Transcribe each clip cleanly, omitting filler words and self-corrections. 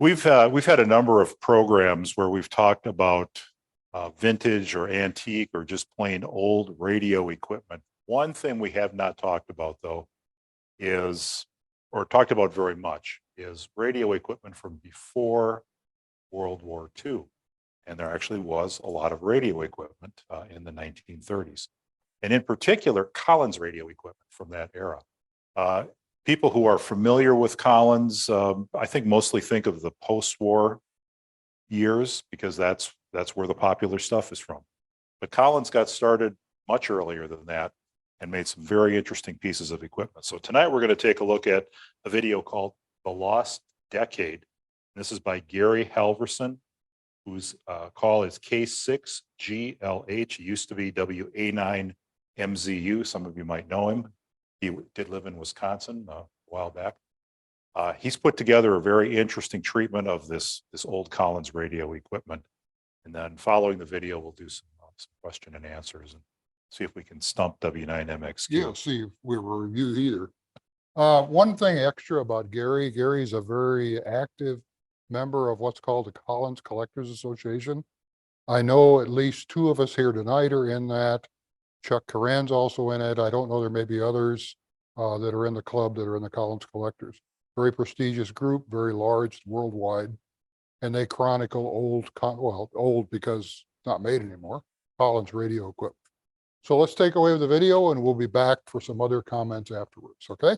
We've had a number of programs where we've talked about vintage or antique or just plain old radio equipment. One thing we have not talked about, though, is, or talked about very much, is radio equipment from before World War II. And there actually was a lot of radio equipment in the 1930s. And in particular, Collins radio equipment from that era. People who are familiar with Collins, I think mostly think of the post-war years because that's where the popular stuff is from. But Collins got started much earlier than that and made some very interesting pieces of equipment. So tonight we're going to take a look at a video called The Lost Decade. This is by Gary Halverson, whose call is K6GLH. He used to be WA9MZU. Some of you might know him. He did live in Wisconsin a while back. He's put together a very interesting treatment of this old Collins radio equipment. And then following the video, we'll do some question and answers and see if we can stump W9MXQ. Yeah, see if we were reviewed either. One thing extra about Gary's a very active member of what's called the Collins Collectors Association. I know at least two of us here tonight are in that. Chuck Coran's also in it. I don't know, there may be others that are in the club that are in the Collins Collectors. Very prestigious group, very large, worldwide. And they chronicle old because it's not made anymore, Collins radio equipment. So let's take away the video and we'll be back for some other comments afterwards, okay?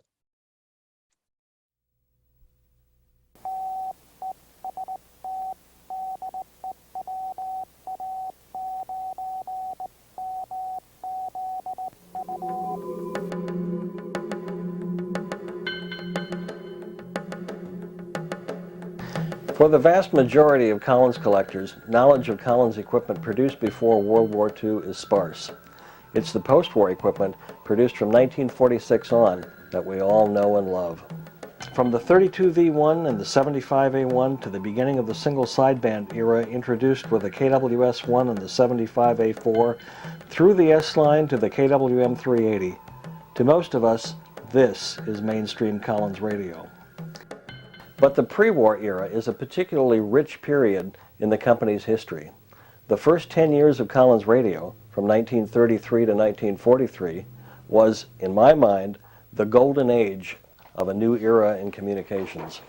For the vast majority of Collins collectors, knowledge of Collins equipment produced before World War II is sparse. It's the post-war equipment produced from 1946 on that we all know and love. From the 32V1 and the 75A1 to the beginning of the single sideband era introduced with the KWS-1 and the 75A4, through the S-line to the KWM-380, to most of us, this is mainstream Collins radio. But the pre-war era is a particularly rich period in the company's history. The first 10 years of Collins radio, from 1933 to 1943, was, in my mind, the golden age of a new era in communications.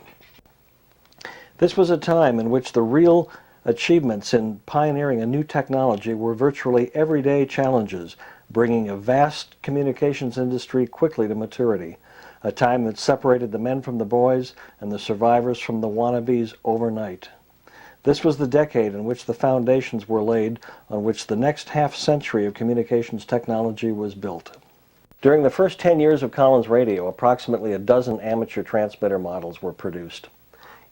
This was a time in which the real achievements in pioneering a new technology were virtually everyday challenges, bringing a vast communications industry quickly to maturity. A time that separated the men from the boys and the survivors from the wannabes overnight. This was the decade in which the foundations were laid on which the next half-century of communications technology was built. During the first 10 years of Collins radio, approximately a dozen amateur transmitter models were produced.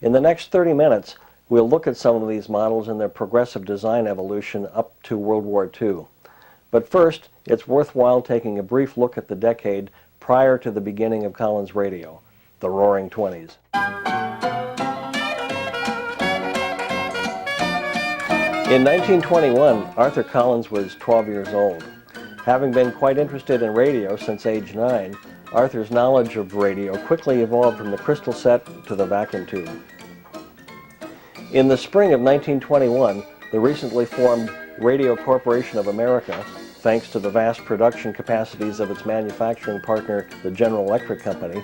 In the next 30 minutes, we'll look at some of these models and their progressive design evolution up to World War II. But first, it's worthwhile taking a brief look at the decade prior to the beginning of Collins radio, the Roaring '20s. In 1921, Arthur Collins was 12 years old. Having been quite interested in radio since age 9, Arthur's knowledge of radio quickly evolved from the crystal set to the vacuum tube. In the spring of 1921, the recently formed Radio Corporation of America, thanks to the vast production capacities of its manufacturing partner, the General Electric Company,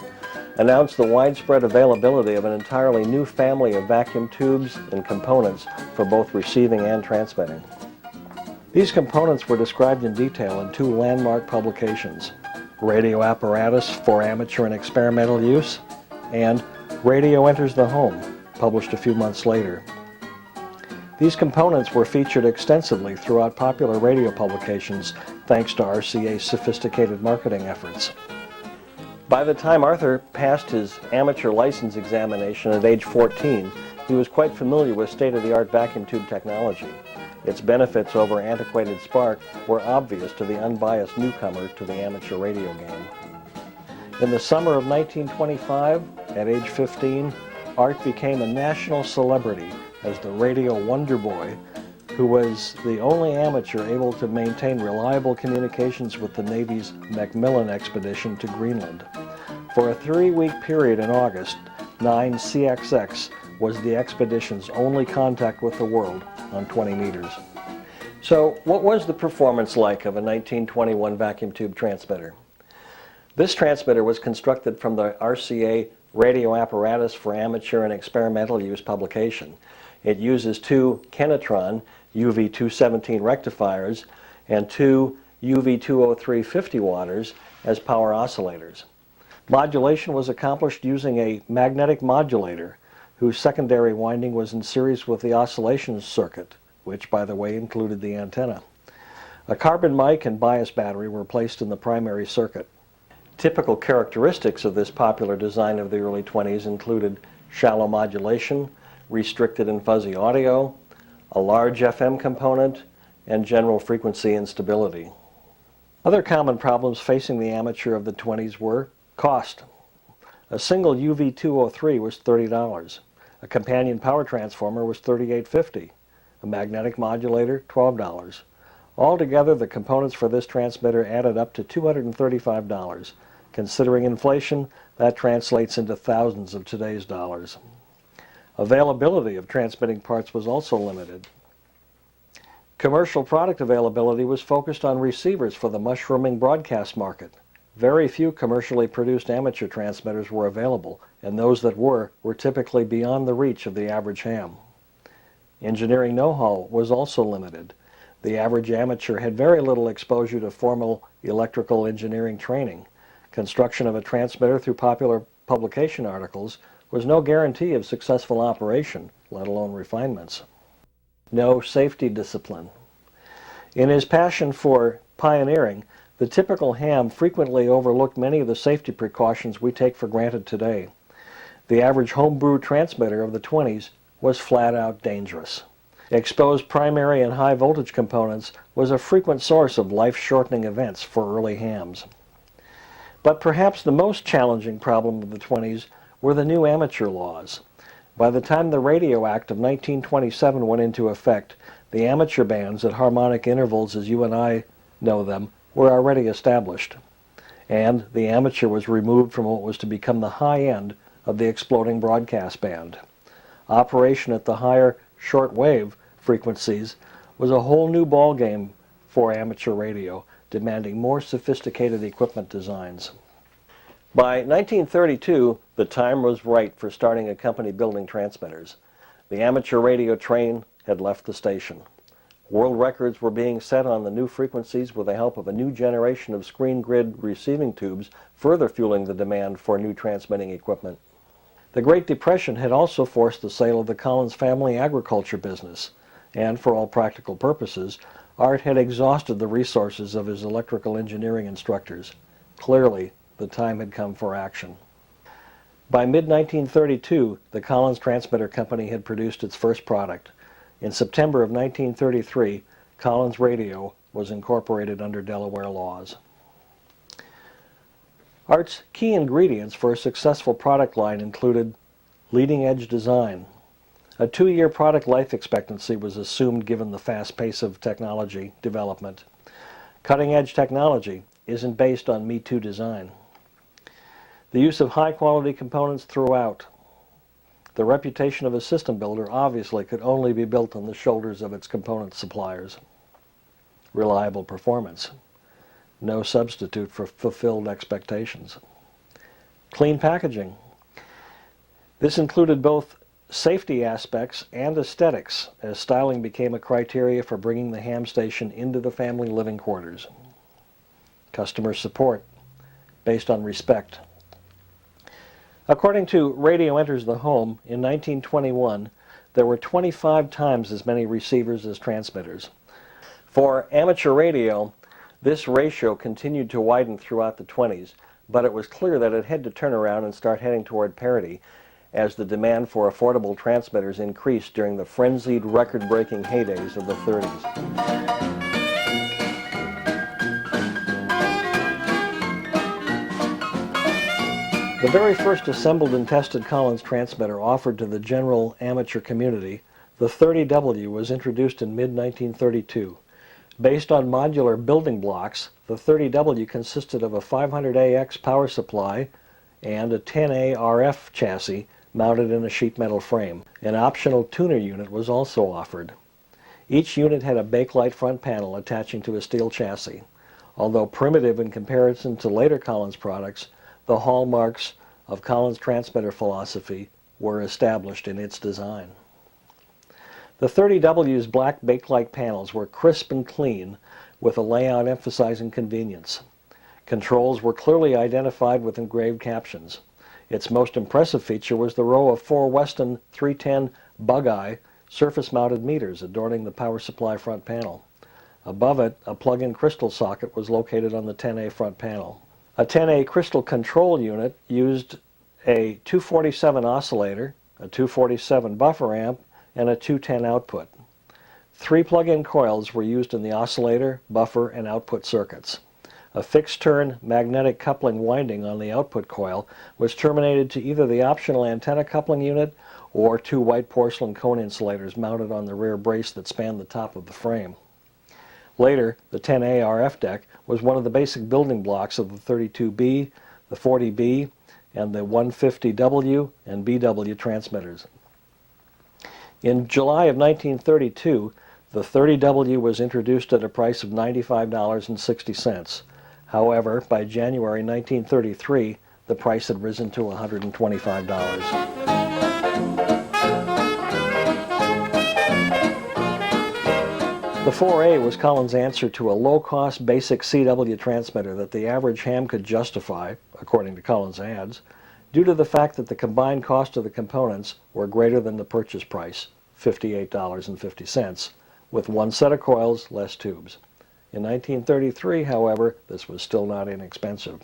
announced the widespread availability of an entirely new family of vacuum tubes and components for both receiving and transmitting. These components were described in detail in two landmark publications, Radio Apparatus for Amateur and Experimental Use, and Radio Enters the Home, published a few months later. These components were featured extensively throughout popular radio publications thanks to RCA's sophisticated marketing efforts. By the time Arthur passed his amateur license examination at age 14, he was quite familiar with state-of-the-art vacuum tube technology. Its benefits over antiquated spark were obvious to the unbiased newcomer to the amateur radio game. In the summer of 1925, at age 15, Art became a national celebrity as the radio wonder boy, who was the only amateur able to maintain reliable communications with the Navy's Macmillan expedition to Greenland. For a 3-week period in August, 9 CXX was the expedition's only contact with the world on 20 meters. So what was the performance like of a 1921 vacuum tube transmitter? This transmitter was constructed from the RCA Radio Apparatus for Amateur and Experimental Use publication. It uses two Kenetron UV217 rectifiers and two UV203 50 watters as power oscillators. Modulation was accomplished using a magnetic modulator whose secondary winding was in series with the oscillation circuit, which, by the way, included the antenna. A carbon mic and bias battery were placed in the primary circuit. Typical characteristics of this popular design of the early 20s included shallow modulation, restricted and fuzzy audio, a large FM component, and general frequency instability. Other common problems facing the amateur of the 20s were cost. A single UV203 was $30. A companion power transformer was $38.50. A magnetic modulator, $12. Altogether, the components for this transmitter added up to $235. Considering inflation, that translates into thousands of today's dollars. Availability of transmitting parts was also limited. Commercial product availability was focused on receivers for the mushrooming broadcast market. Very few commercially produced amateur transmitters were available, and those that were typically beyond the reach of the average ham. Engineering know-how was also limited. The average amateur had very little exposure to formal electrical engineering training. Construction of a transmitter through popular publication articles was no guarantee of successful operation, let alone refinements. No safety discipline. In his passion for pioneering, the typical ham frequently overlooked many of the safety precautions we take for granted today. The average homebrew transmitter of the 20s was flat out dangerous. Exposed primary and high voltage components was a frequent source of life-shortening events for early hams. But perhaps the most challenging problem of the 20s were the new amateur laws. By the time the Radio Act of 1927 went into effect, the amateur bands at harmonic intervals as you and I know them were already established, and the amateur was removed from what was to become the high end of the exploding broadcast band. Operation at the higher shortwave frequencies was a whole new ballgame for amateur radio, demanding more sophisticated equipment designs. By 1932, the time was right for starting a company building transmitters. The amateur radio train had left the station. World records were being set on the new frequencies with the help of a new generation of screen grid receiving tubes, further fueling the demand for new transmitting equipment. The Great Depression had also forced the sale of the Collins family agriculture business, and for all practical purposes, Art had exhausted the resources of his electrical engineering instructors. Clearly, the time had come for action. By mid-1932, the Collins Transmitter Company had produced its first product. In September of 1933, Collins Radio was incorporated under Delaware laws. Art's key ingredients for a successful product line included leading-edge design. A 2-year product life expectancy was assumed given the fast pace of technology development. Cutting-edge technology isn't based on Me Too design. The use of high-quality components throughout. The reputation of a system builder obviously could only be built on the shoulders of its component suppliers. Reliable performance. No substitute for fulfilled expectations. Clean packaging. This included both safety aspects and aesthetics, as styling became a criteria for bringing the ham station into the family living quarters. Customer support, based on respect. According to Radio Enters the Home, in 1921, there were 25 times as many receivers as transmitters. For amateur radio, this ratio continued to widen throughout the 20s, but it was clear that it had to turn around and start heading toward parity as the demand for affordable transmitters increased during the frenzied, record-breaking heydays of the 30s. The very first assembled and tested Collins transmitter offered to the general amateur community, the 30W, was introduced in mid-1932. Based on modular building blocks, the 30W consisted of a 500AX power supply and a 10A RF chassis mounted in a sheet metal frame. An optional tuner unit was also offered. Each unit had a bakelite front panel attaching to a steel chassis. Although primitive in comparison to later Collins products, the hallmarks of Collins transmitter philosophy were established in its design. The 30W's black bakelite panels were crisp and clean, with a layout emphasizing convenience. Controls were clearly identified with engraved captions. Its most impressive feature was the row of 4 Weston 310 bug-eye surface-mounted meters adorning the power supply front panel. Above it, a plug-in crystal socket was located on the 10A front panel. A 10A crystal control unit used a 247 oscillator, a 247 buffer amp, and a 210 output. 3 plug-in coils were used in the oscillator, buffer, and output circuits. A fixed-turn magnetic coupling winding on the output coil was terminated to either the optional antenna coupling unit or 2 white porcelain cone insulators mounted on the rear brace that spanned the top of the frame. Later, the 10A RF deck was one of the basic building blocks of the 32B, the 40B, and the 150W and BW transmitters. In July of 1932, the 30W was introduced at a price of $95.60. However, by January 1933, the price had risen to $125. The 4A was Collins' answer to a low-cost basic CW transmitter that the average ham could justify, according to Collins' ads, due to the fact that the combined cost of the components were greater than the purchase price, $58.50, with 1 set of coils, less tubes. In 1933, however, this was still not inexpensive.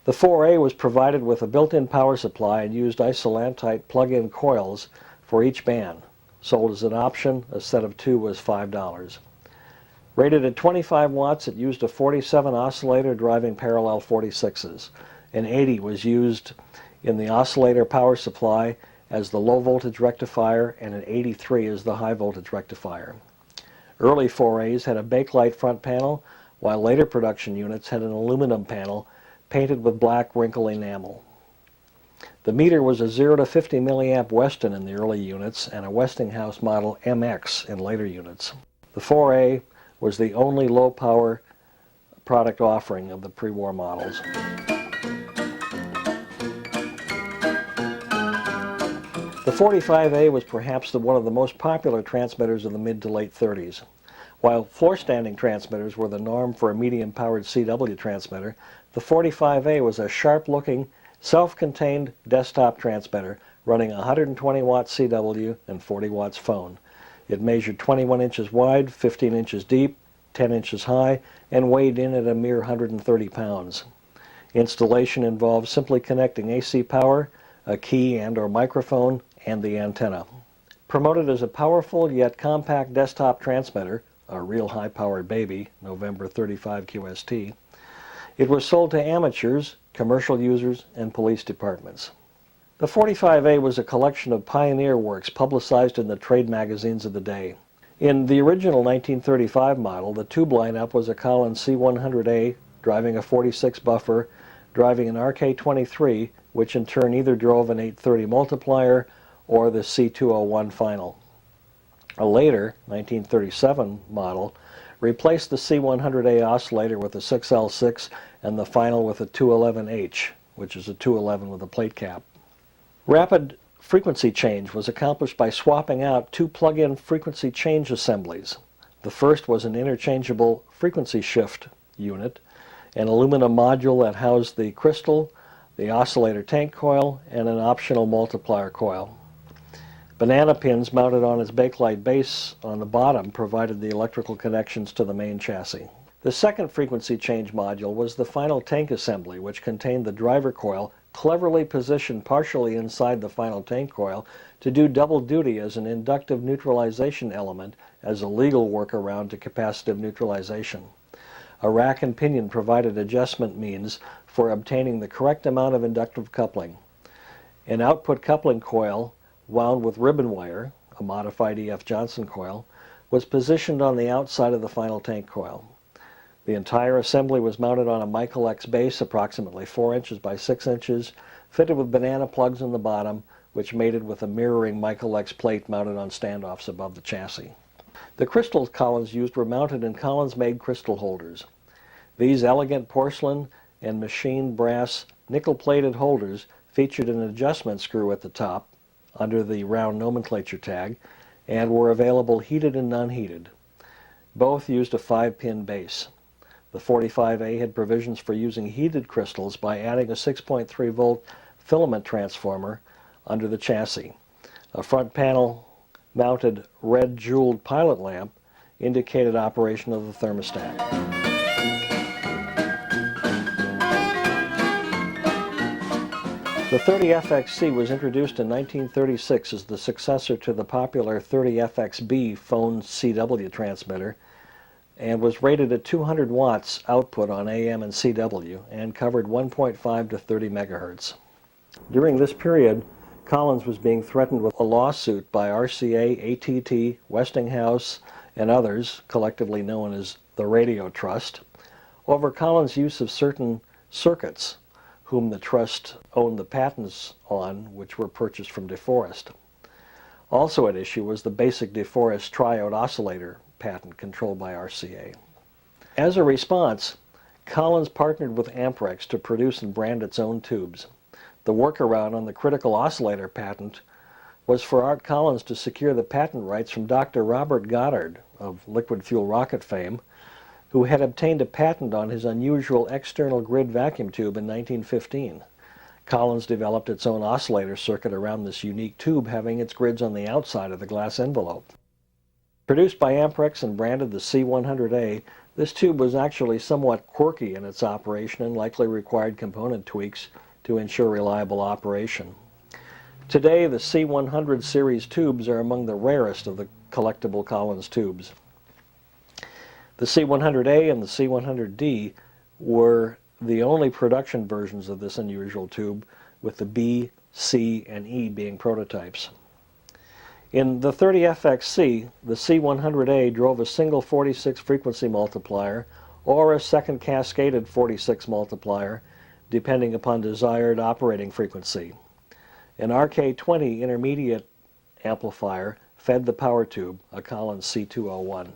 The 4A was provided with a built-in power supply and used isolantite plug-in coils for each band. Sold as an option, a set of 2 was $5. Rated at 25 watts, it used a 47 oscillator driving parallel 46s. An 80 was used in the oscillator power supply as the low voltage rectifier, and an 83 as the high voltage rectifier. Early 4As had a bakelite front panel, while later production units had an aluminum panel painted with black wrinkle enamel. The meter was a 0 to 50 milliamp Weston in the early units and a Westinghouse model MX in later units. The 4A was the only low-power product offering of the pre-war models. The 45A was perhaps one of the most popular transmitters of the mid to late 30s. While floor-standing transmitters were the norm for a medium-powered CW transmitter, the 45A was a sharp-looking, self-contained desktop transmitter running 120 watts CW and 40 watts phone. It measured 21 inches wide, 15 inches deep, 10 inches high, and weighed in at a mere 130 pounds. Installation involved simply connecting AC power, a key and/or microphone, and the antenna. Promoted as a powerful yet compact desktop transmitter, a real high-powered baby, November 35 QST, it was sold to amateurs, commercial users, and police departments. The 45A was a collection of pioneer works publicized in the trade magazines of the day. In the original 1935 model, the tube lineup was a Collins C100A driving a 46 buffer, driving an RK23, which in turn either drove an 830 multiplier or the C201 final. A later, 1937 model replaced the C100A oscillator with a 6L6 and the final with a 211H, which is a 211 with a plate cap. Rapid frequency change was accomplished by swapping out 2 plug-in frequency change assemblies. The first was an interchangeable frequency shift unit, an aluminum module that housed the crystal, the oscillator tank coil, and an optional multiplier coil. Banana pins mounted on its bakelite base on the bottom provided the electrical connections to the main chassis. The second frequency change module was the final tank assembly, which contained the driver coil cleverly positioned partially inside the final tank coil to do double duty as an inductive neutralization element as a legal workaround to capacitive neutralization. A rack and pinion provided adjustment means for obtaining the correct amount of inductive coupling. An output coupling coil wound with ribbon wire, a modified E.F. Johnson coil, was positioned on the outside of the final tank coil. The entire assembly was mounted on a Michael X base approximately 4 inches by 6 inches, fitted with banana plugs in the bottom, which mated with a mirroring Michael X plate mounted on standoffs above the chassis. The crystals Collins used were mounted in Collins-made crystal holders. These elegant porcelain and machined brass nickel-plated holders featured an adjustment screw at the top under the round nomenclature tag and were available heated and non-heated. Both used a 5-pin base. The 45A had provisions for using heated crystals by adding a 6.3 volt filament transformer under the chassis. A front panel mounted red jeweled pilot lamp indicated operation of the thermostat. The 30FXC was introduced in 1936 as the successor to the popular 30FXB phone CW transmitter and was rated at 200 watts output on AM and CW and covered 1.5 to 30 megahertz. During this period, Collins was being threatened with a lawsuit by RCA, ATT, Westinghouse, and others, collectively known as the Radio Trust, over Collins' use of certain circuits, whom the trust owned the patents on, which were purchased from DeForest. Also at issue was the basic DeForest triode oscillator patent controlled by RCA. As a response, Collins partnered with Amprex to produce and brand its own tubes. The workaround on the critical oscillator patent was for Art Collins to secure the patent rights from Dr. Robert Goddard of liquid fuel rocket fame, who had obtained a patent on his unusual external grid vacuum tube in 1915. Collins developed its own oscillator circuit around this unique tube, having its grids on the outside of the glass envelope. Produced by Amprex and branded the C100A, this tube was actually somewhat quirky in its operation and likely required component tweaks to ensure reliable operation. Today, the C100 series tubes are among the rarest of the collectible Collins tubes. The C100A and the C100D were the only production versions of this unusual tube, with the B, C, and E being prototypes. In the 30FXC, the C100A drove a single 46 frequency multiplier or a second cascaded 46 multiplier, depending upon desired operating frequency. An RK20 intermediate amplifier fed the power tube, a Collins C201.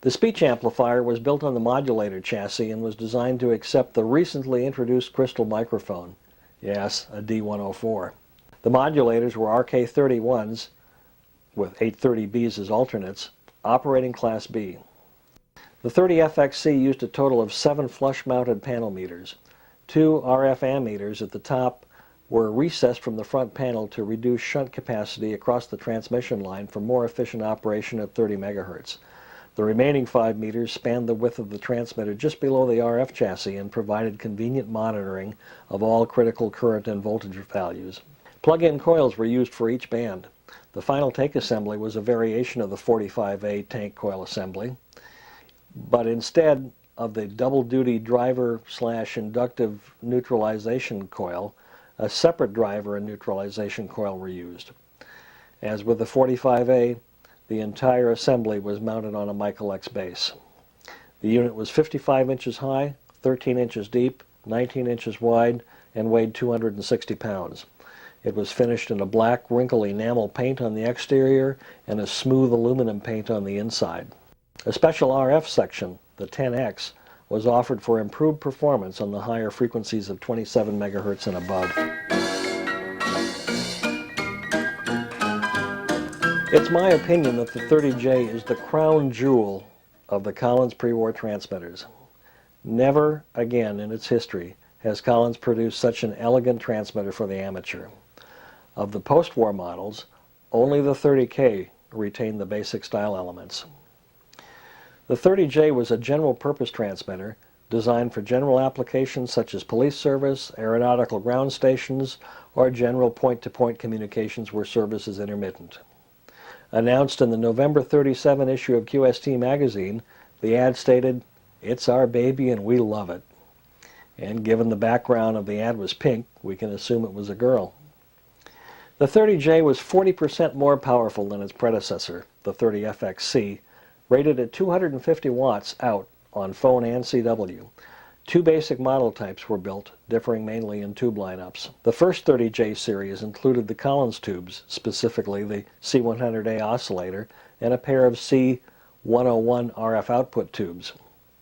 The speech amplifier was built on the modulator chassis and was designed to accept the recently introduced crystal microphone. Yes, a D104. The modulators were RK31s, with 830Bs as alternates, operating Class B. The 30FXC used a total of 7 flush-mounted panel meters. 2 RF ammeters at the top were recessed from the front panel to reduce shunt capacity across the transmission line for more efficient operation at 30 megahertz. The remaining 5 meters spanned the width of the transmitter just below the RF chassis and provided convenient monitoring of all critical current and voltage values. Plug-in coils were used for each band. The final tank assembly was a variation of the 45A tank coil assembly, but instead of the double-duty driver/inductive neutralization coil, a separate driver and neutralization coil were used. As with the 45A, the entire assembly was mounted on a Michael X base. The unit was 55 inches high, 13 inches deep, 19 inches wide, and weighed 260 pounds. It was finished in a black wrinkle enamel paint on the exterior and a smooth aluminum paint on the inside. A special RF section, the 10X, was offered for improved performance on the higher frequencies of 27 megahertz and above. It's my opinion that the 30J is the crown jewel of the Collins pre-war transmitters. Never again in its history has Collins produced such an elegant transmitter for the amateur. Of the post-war models, only the 30K retained the basic style elements. The 30J was a general-purpose transmitter designed for general applications such as police service, aeronautical ground stations, or general point-to-point communications where service is intermittent. Announced in the November 37 issue of QST magazine, the ad stated, "It's our baby and we love it." And given the background of the ad was pink, we can assume it was a girl. The 30J was 40% more powerful than its predecessor, the 30FXC, Rated at 250 watts out on phone and CW. Two basic model types were built, differing mainly in tube lineups. The first 30J series included the Collins tubes, specifically the C100A oscillator and a pair of C101 RF output tubes.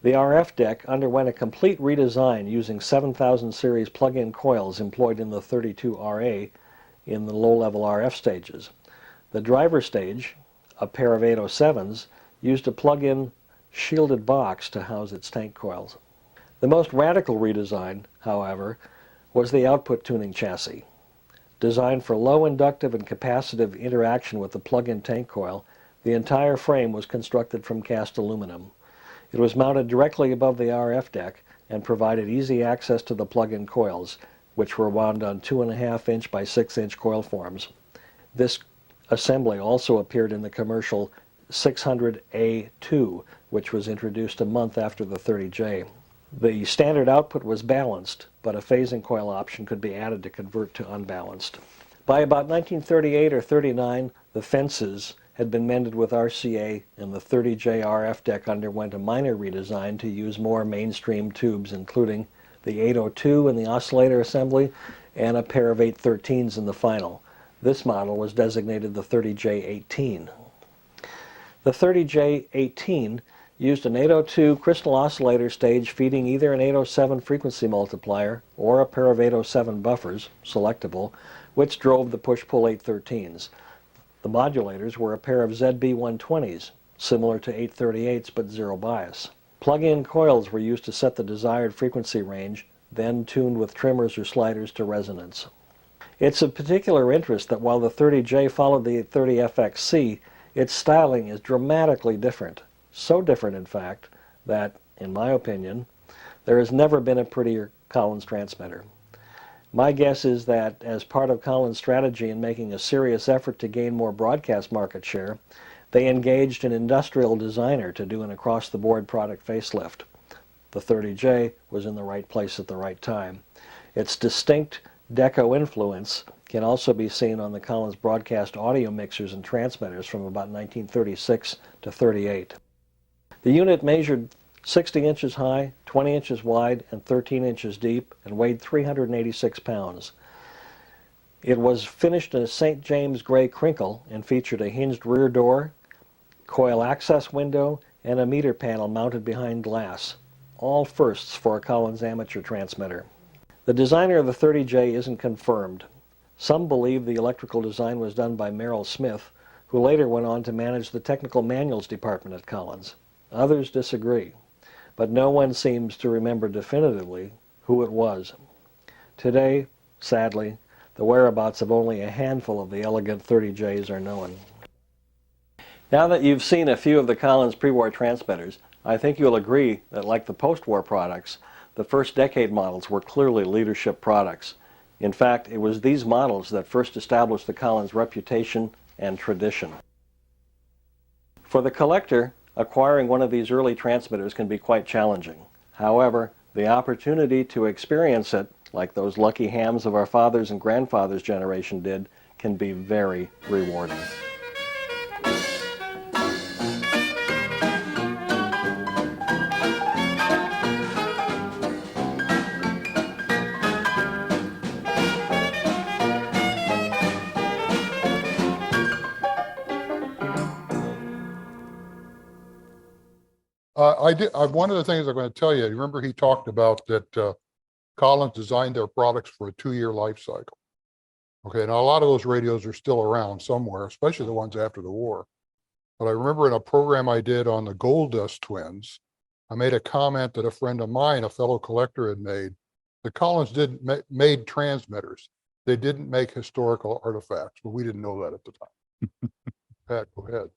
The RF deck underwent a complete redesign using 7000 series plug-in coils employed in the 32RA in the low-level RF stages. The driver stage, a pair of 807s, used a plug-in shielded box to house its tank coils. The most radical redesign, however, was the output tuning chassis. Designed for low inductive and capacitive interaction with the plug-in tank coil, the entire frame was constructed from cast aluminum. It was mounted directly above the RF deck and provided easy access to the plug-in coils, which were wound on 2.5-inch by 6-inch coil forms. This assembly also appeared in the commercial 600A2, which was introduced a month after the 30J. The standard output was balanced, but a phasing coil option could be added to convert to unbalanced. By about 1938 or 39, the fences had been mended with RCA, and the 30J RF deck underwent a minor redesign to use more mainstream tubes, including the 802 in the oscillator assembly and a pair of 813s in the final. This model was designated the 30J18. The 30J18 used an 802 crystal oscillator stage feeding either an 807 frequency multiplier or a pair of 807 buffers, selectable, which drove the push-pull 813s. The modulators were a pair of ZB120s, similar to 838s but zero bias. Plug-in coils were used to set the desired frequency range, then tuned with trimmers or sliders to resonance. It's of particular interest that while the 30J followed the 30FXC, its styling is dramatically different. So different, in fact, that, in my opinion, there has never been a prettier Collins transmitter. My guess is that, as part of Collins' strategy in making a serious effort to gain more broadcast market share, they engaged an industrial designer to do an across-the-board product facelift. The 30J was in the right place at the right time. Its distinct deco influence can also be seen on the Collins broadcast audio mixers and transmitters from about 1936 to 38. The unit measured 60 inches high, 20 inches wide, and 13 inches deep, and weighed 386 pounds. It was finished in a St. James gray crinkle and featured a hinged rear door, coil access window, and a meter panel mounted behind glass. All firsts for a Collins amateur transmitter. The designer of the 30J isn't confirmed. Some believe the electrical design was done by Merrill Smith, who later went on to manage the technical manuals department at Collins. Others disagree, but no one seems to remember definitively who it was. Today, sadly, the whereabouts of only a handful of the elegant 30Js are known. Now that you've seen a few of the Collins pre-war transmitters, I think you'll agree that, like the post-war products, the first decade models were clearly leadership products. In fact, it was these models that first established the Collins reputation and tradition. For the collector, acquiring one of these early transmitters can be quite challenging. However, the opportunity to experience it, like those lucky hams of our fathers and grandfathers' generation did, can be very rewarding. One of the things I'm going to tell you, remember he talked about that Collins designed their products for a 2-year life cycle. Okay, now a lot of those radios are still around somewhere, especially the ones after the war. But I remember in a program I did on the Gold Dust twins, I made a comment that a friend of mine, a fellow collector, had made. The Collins made transmitters. They didn't make historical artifacts, but we didn't know that at the time. Pat, go ahead.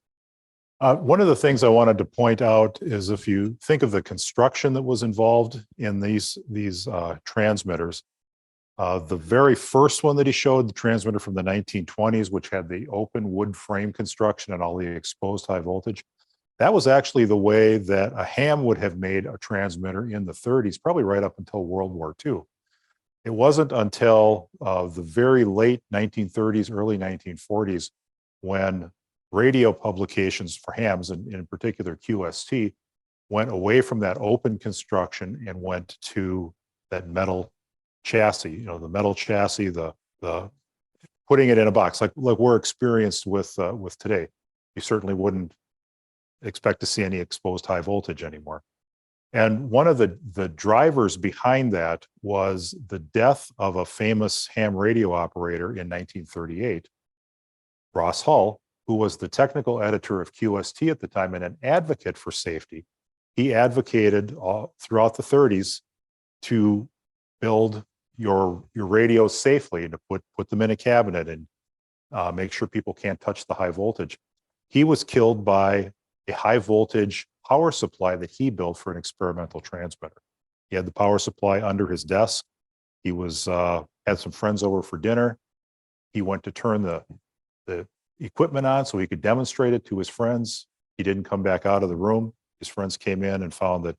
One of the things I wanted to point out is if you think of the construction that was involved in these transmitters, the very first one that he showed, the transmitter from the 1920s, which had the open wood frame construction and all the exposed high voltage, that was actually the way that a ham would have made a transmitter in the 30s, probably right up until World War II. It wasn't until the very late 1930s, early 1940s, when radio publications for hams, and in particular QST, went away from that open construction and went to that metal chassis, the metal chassis, the putting it in a box like we're experienced with today. You certainly wouldn't expect to see any exposed high voltage anymore. And one of the drivers behind that was the death of a famous ham radio operator in 1938, Ross Hull, who was the technical editor of QST at the time and an advocate for safety. He advocated throughout the 30s to build your radios safely and to put them in a cabinet and make sure people can't touch the high voltage. He was killed by a high voltage power supply that he built for an experimental transmitter. He had the power supply under his desk. He was had some friends over for dinner. He went to turn the equipment on so he could demonstrate it to his friends. He didn't come back out of the room. His friends came in and found that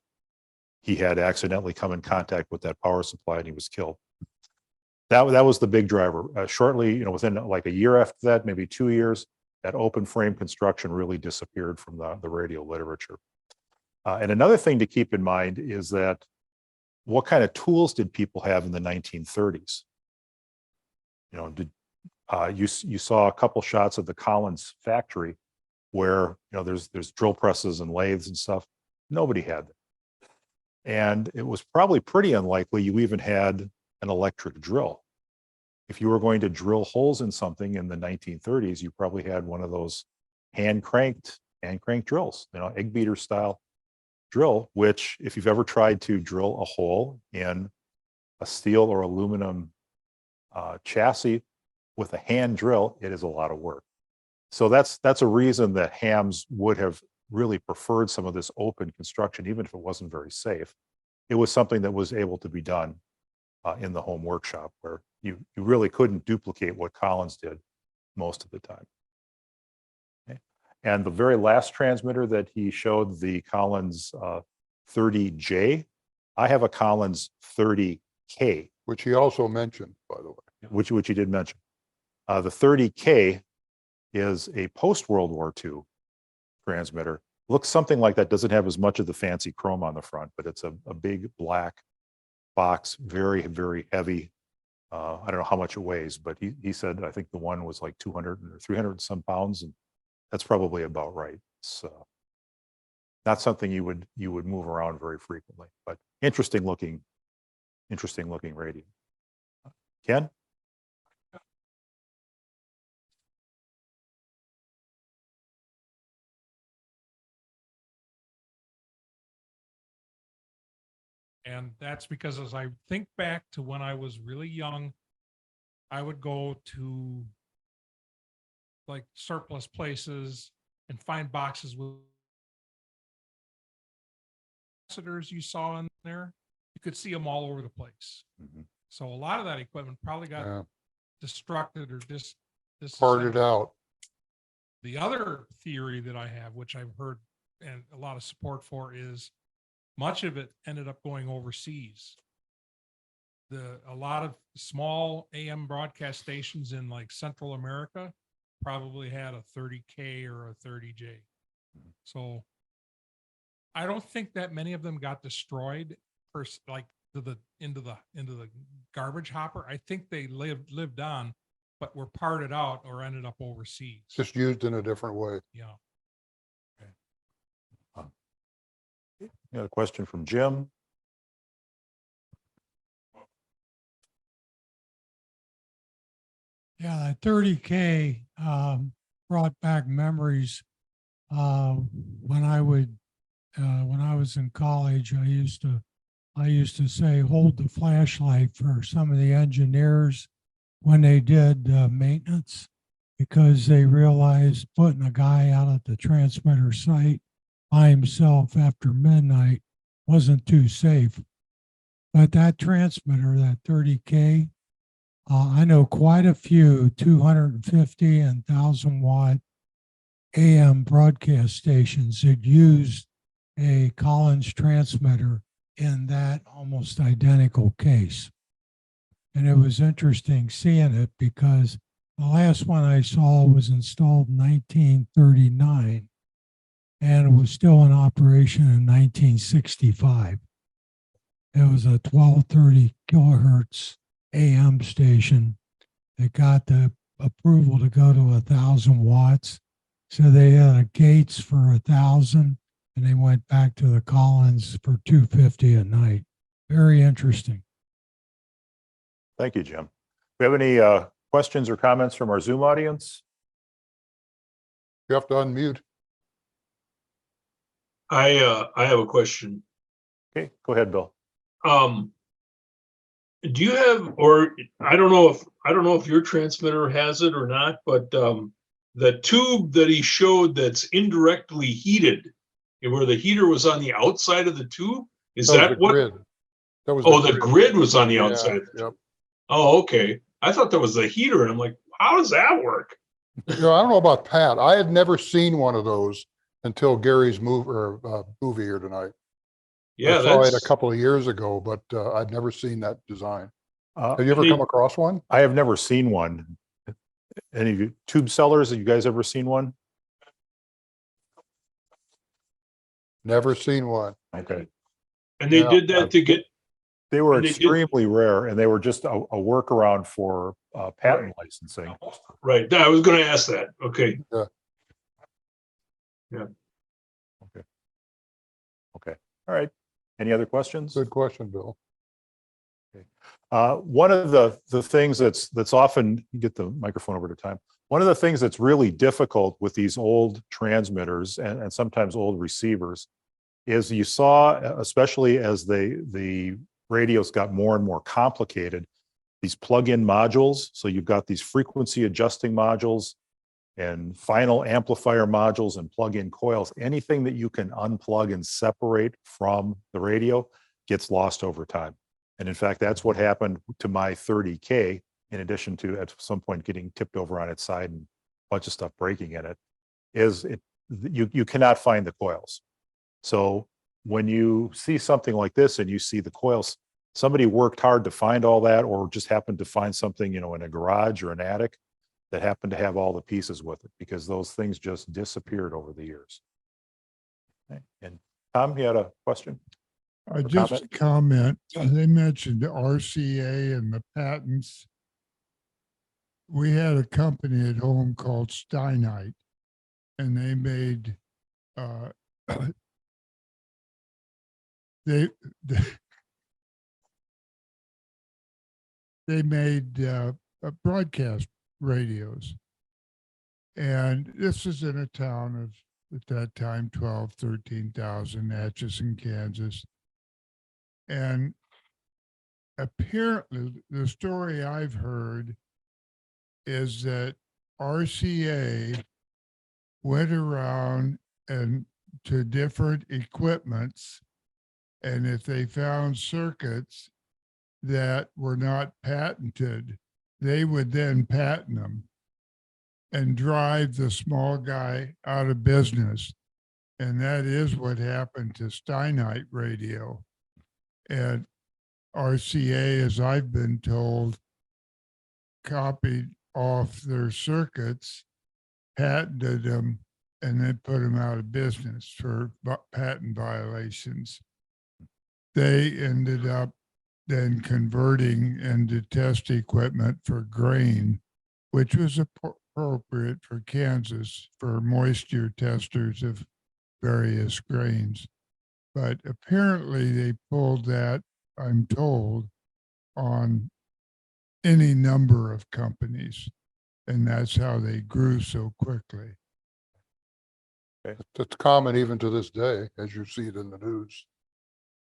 he had accidentally come in contact with that power supply and he was killed. That was the big driver. Shortly, within like a year after that, maybe 2 years, that open frame construction really disappeared from the radio literature. And another thing to keep in mind is that what kind of tools did people have in the 1930s? You saw a couple shots of the Collins factory where there's drill presses and lathes and stuff. Nobody had that. And it was probably pretty unlikely you even had an electric drill. If you were going to drill holes in something in the 1930s, you probably had one of those hand cranked drills, egg beater style drill, which if you've ever tried to drill a hole in a steel or aluminum chassis with a hand drill, it is a lot of work. So that's a reason that hams would have really preferred some of this open construction, even if it wasn't very safe. It was something that was able to be done in the home workshop, where you really couldn't duplicate what Collins did most of the time. Okay. And the very last transmitter that he showed, the Collins 30J, I have a Collins 30K. Which he also mentioned, by the way. Which he did mention. The 30K is a post-World War II transmitter. Looks something like that, doesn't have as much of the fancy chrome on the front, but it's a big black box, very, very heavy. I don't know how much it weighs, but he said, I think the one was like 200 or 300 and some pounds, and that's probably about right. So not something you would move around very frequently, but interesting looking radio. Ken? And that's because as I think back to when I was really young, I would go to like surplus places and find boxes with capacitors you saw in there. You could see them all over the place. Mm-hmm. So a lot of that equipment probably got destructed or Parted out. The other theory that I have, which I've heard and a lot of support for, is much of it ended up going overseas. A lot of small AM broadcast stations in like Central America probably had a 30K or a 30J. So I don't think that many of them got destroyed into the garbage hopper. I think they lived on, but were parted out or ended up overseas. Just used in a different way. Yeah. Got a question from Jim. Yeah, that 30K brought back memories. When I was in college, I used to say, hold the flashlight for some of the engineers when they did maintenance, because they realized putting a guy out at the transmitter site by himself after midnight wasn't too safe. But that transmitter, that 30K, I know quite a few 250 and 1,000 watt AM broadcast stations that used a Collins transmitter in that almost identical case. And it was interesting seeing it, because The last one I saw was installed in 1939, and it was still in operation in 1965. It was a 1230 kilohertz AM station. It got the approval to go to 1,000 watts. So they had a Gates for 1,000, and they went back to the Collins for 250 at night. Very interesting. Thank you, Jim. We have any questions or comments from our Zoom audience? You have to unmute. I have a question. Okay, go ahead, Bill. Do you have, or I don't know if your transmitter has it or not, but the tube that he showed that's indirectly heated, and where the heater was on the outside of the tube, is That was that the what? grid. That was Oh, the grid was on the Yeah, outside. Yep. Oh, okay. I thought that was the heater, and I'm like, how does that work? You know, I don't know about Pat. I had never seen one of those until Gary's movie here tonight. Yeah, I saw it a that's couple of years ago, but I'd never seen that design. Have you ever They- come across one? I have never seen one. Any of you tube sellers, have you guys ever seen one? Never seen one. Okay. and they Yeah. did that to get. They were And they did- extremely rare, and they were just a workaround for patent licensing. Right. I was going to ask that. Okay. Okay. All right. Any other questions? Good question, Bill. One of the things that's often, you get the microphone over to time. One of the things that's really difficult with these old transmitters and sometimes old receivers is you saw, especially as the radios got more and more complicated, these plug-in modules. So you've got these frequency adjusting modules and final amplifier modules and plug-in coils. Anything that you can unplug and separate from the radio gets lost over time. And in fact, that's what happened to my 30K, in addition to at some point getting tipped over on its side and a bunch of stuff breaking in it, you cannot find the coils. So when you see something like this and you see the coils, somebody worked hard to find all that, or just happened to find something, in a garage or an attic that happened to have all the pieces with it, because those things just disappeared over the years. Okay. And Tom, you had a question? Just a comment. They mentioned the RCA and the patents. We had a company at home called Steinite, and they made they made broadcast radios, and this is in a town of, at that time, 13,000, Atchison, Kansas. And apparently the story I've heard is that RCA went around and to different equipments, and if they found circuits that were not patented, they would then patent them and drive the small guy out of business. And that is what happened to Steinite radio. And RCA, as I've been told, copied off their circuits, patented them, and then put them out of business for patent violations. They ended up then converting into test equipment for grain, which was appropriate for Kansas for moisture testers of various grains. But apparently they pulled that, I'm told, on any number of companies. And that's how they grew so quickly. It's common even to this day, as you see it in the news.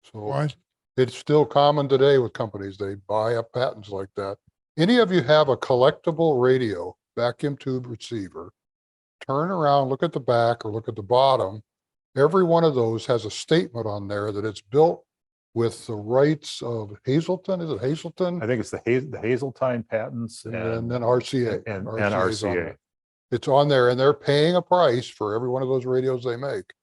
So What? it's still common today with companies. They buy up patents like that. Any of you have a collectible radio, vacuum tube receiver, turn around, look at the back or look at the bottom. Every one of those has a statement on there that it's built with the rights of Hazelton. Is it Hazelton? I think it's the Hazeltine patents And then RCA. and RCA 's on RCA. there. It's on there, and they're paying a price for every one of those radios they make.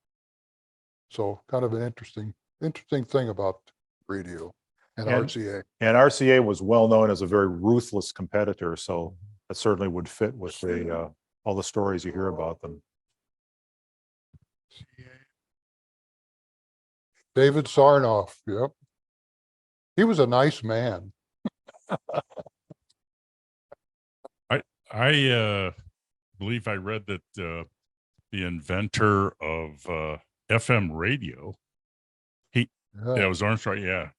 So kind of an interesting thing about radio and And- RCA. And RCA was well known as a very ruthless competitor. So that certainly would fit with the, all the stories you hear about them. David Sarnoff, yep. He was a nice man. I believe I read that the inventor of FM radio, that Yeah. was Armstrong. Yeah,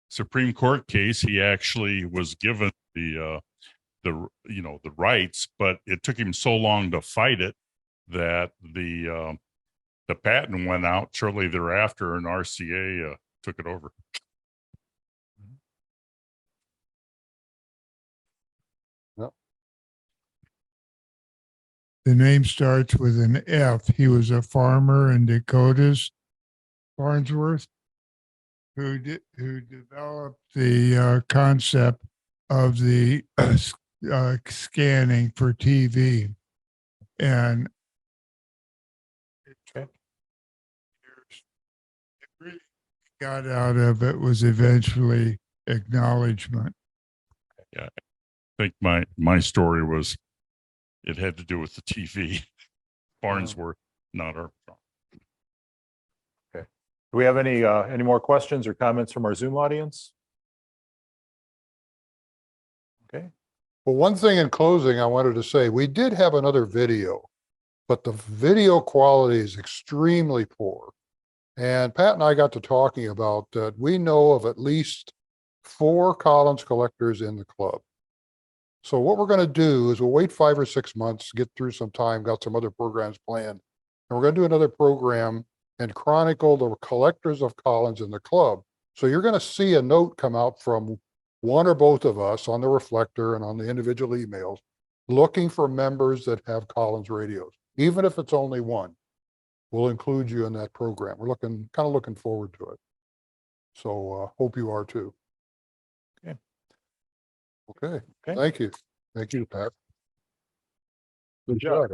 Supreme Court case. He actually was given the rights, but it took him so long to fight it that the patent went out shortly thereafter, and RCA took it over. The name starts with an F. He was a farmer in Dakotas, Farnsworth, who developed the concept of the scanning for TV, and Okay. it really got out of it was eventually acknowledgement. I think my story was it had to do with the TV. Farnsworth, not Armstrong. Do we have any more questions or comments from our Zoom audience? Okay. Well, one thing in closing, I wanted to say, we did have another video, but the video quality is extremely poor. And Pat and I got to talking about that. We know of at least 4 Collins collectors in the club. So what we're going to do is we'll wait 5 or 6 months, get through some time, got some other programs planned. And we're going to do another program and chronicle the collectors of Collins in the club. So you're going to see a note come out from one or both of us on the reflector and on the individual emails, looking for members that have Collins radios, even if it's only one. We'll include you in that program. We're kind of looking forward to it. So hope you are too. Okay. Okay. Thank you. Thank you, Pat. Good job.